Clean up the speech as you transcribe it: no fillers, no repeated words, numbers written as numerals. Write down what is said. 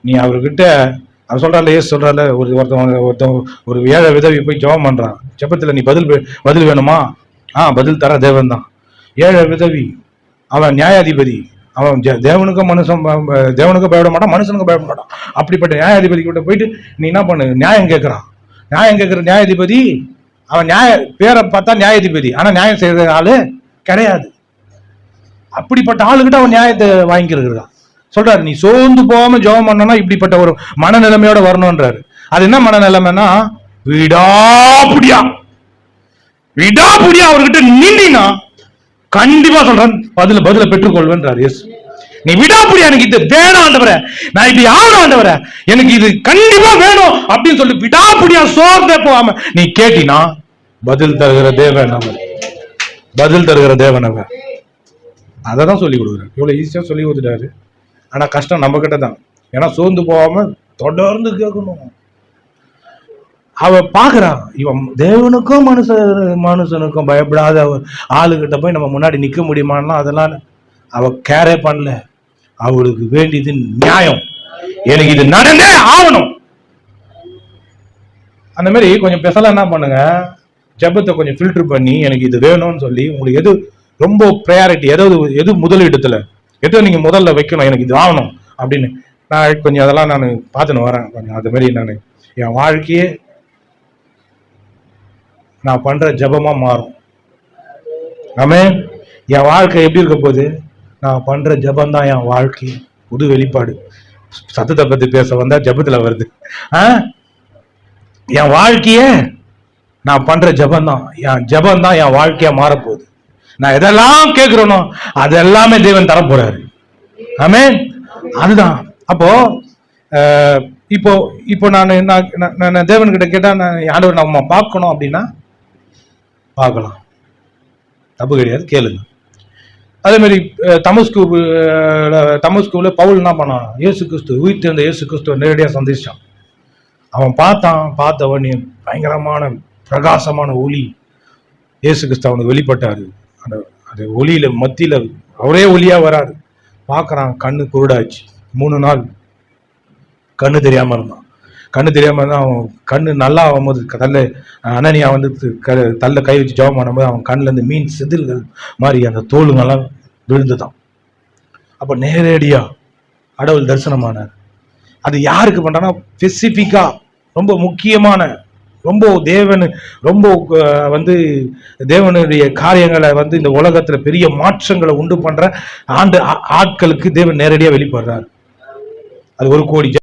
நீ அவர்கிட்ட அவர் சொல்றாள், ஏசு சொல்றாள், ஒருத்தன் ஒரு ஏழை விதவி போய் ஜெபம் பண்றான், ஜெபத்துல நீ பதில் வேணுமா? பதில் தர தேவன் தான். ஏழை விதவி, அவன் நியாயாதிபதி, அவன் தேவனுக்கும் தேவனுக்கும் பயப்பட மாட்டான், மனுஷனுக்கும் பயப்பட மாட்டான். அப்படிப்பட்ட நியாயாதிபதி கிட்ட போயிட்டு நீ என்ன பண்ணு, நியாயம் கேட்கறான். நியாயம் கேட்கிற நியாயாதிபதி, அவன் பேரை பார்த்தா நியாயாதிபதி, ஆனா நியாயம் செய்யற ஆளு கிடையாது. அப்படிப்பட்ட ஆளுகிட்ட அவன் நியாயத்தை வாங்கிக்கிறான். சொல்றாரு, நீ சோர்ந்து போகாம ஜெபம் பண்ணனா இப்படிப்பட்ட ஒரு மனநிலைமையோட வரணும்ன்றாரு. அது என்ன மனநிலைமைன்னா, விடாப்புடியா அவர்கிட்ட நின்னா கண்டிப்பா சொல்றேன் பதில பெற்றுக்கொள்வேன்றார் இயேசு. நீ விடாப்புடியா, எனக்கு இது வேணும் ஆண்டவரே, நான் இப்படி ஆகணும் ஆண்டவரே, எனக்கு இது கண்டிப்பா வேணும் அப்படின்னு சொல்லி விடாப்புடியா சோர்ந்தே போகாம நீ கேட்டினா பதில் தருகிற தேவன் அவர். பதில் தருகிற தேவன் அவர். அதான் சொல்லி கொடுக்குறாரு. இவ்வளவு ஈஸியா சொல்லி கொடுத்துட்டாரு. ஆனா கஷ்டம் நம்ம கிட்ட தான். ஏன்னா சோர்ந்து போகாம தொடர்ந்து கேட்கணும். அவ பாக்குறான், இவன் தேவனுக்கும் மனுஷனுக்கும் பயப்படாத ஆளுகிட்ட போய் நம்ம முன்னாடி நிக்க முடியுமான்னா அதெல்லாம் அவ கேரே பண்ணல. அவளுக்கு வேண்டியது நியாயம், எனக்கு இது நடந்தே ஆகணும். அந்த மாதிரி கொஞ்சம் பெசலா என்ன பண்ணுங்க, ஜெபத்தை கொஞ்சம் ஃபில்டர் பண்ணி எனக்கு இது வேணும்னு சொல்லி உங்களுக்கு எது ரொம்ப ப்ரையாரிட்டி, எது முதலிடத்துல, எதோ நீங்க முதல்ல வைக்கணும், எனக்கு இது ஆகணும் அப்படின்னு நான் கொஞ்சம் அதெல்லாம் நான் பார்த்துன்னு வரேன். கொஞ்சம் அது மாதிரி நான் என் வாழ்க்கையே நான் பண்ற ஜெபமா மாறும். ஆமென். என் வாழ்க்கை எப்படி இருக்க போகுது? நான் பண்ற ஜெபம் தான் என் வாழ்க்கை. புது வெளிப்பாடு. சத்தத்தை பத்தி பேச வந்தா ஜெபத்துல வருது. என் வாழ்க்கையே நான் பண்ற ஜெபம் தான், என் ஜெபம் தான் என் வாழ்க்கையா மாறப்போகுது. நான் எதெல்லாம் கேட்கிறேனோ அது எல்லாமே தேவன் தரப்போறாரு. ஆமென். அதுதான். அப்போ இப்போ நான் தேவன் கிட்ட கேட்டா, நான் ஆண்டவர் நம்ம பார்க்கணும் அப்படின்னா பார்க்கலாம், தப்பு கிடையாது, கேளுங்க. அதே மாதிரி தமஸ்குல பவுல் என்ன பண்ணான், இயேசு கிறிஸ்து, உயிர் தெரிந்த இயேசு கிறிஸ்துவ நேரடியாக சந்திச்சான். அவன் பார்த்தவன் பயங்கரமான பிரகாசமான ஒளி இயேசு கிறிஸ்து அவனுக்கு வெளிப்பட்டாரு. அந்த ஒளியில மத்தியில அவரே ஒளியா வராரு. பார்க்கறான், கண்ணு குருடாச்சு. 3 நாள் கண்ணு தெரியாம இருந்தான். கண்ணு தெரியாம இருந்தா அவன் கண்ணு நல்லா ஆகும்போது அனனியா வந்து தள்ள கை வச்சு ஜெபம் பண்ணும்போது அவன் கண்ணுல இருந்து மீன் செதில்கள் மாதிரி அந்த தோலுங்கெல்லாம் விழுந்துதான். அப்ப நேரடியா கடவுள் தரிசனமானார். அது யாருக்கு பண்றான்னா, ஸ்பெசிபிக்கா ரொம்ப முக்கியமான, ரொம்ப தேவனுடைய காரியங்களை இந்த உலகத்துல பெரிய மாற்றங்களை உண்டு பண்ற ஆட்களுக்கு தேவன் நேரடியா வெளிப்படுறார். அது 1 கோடி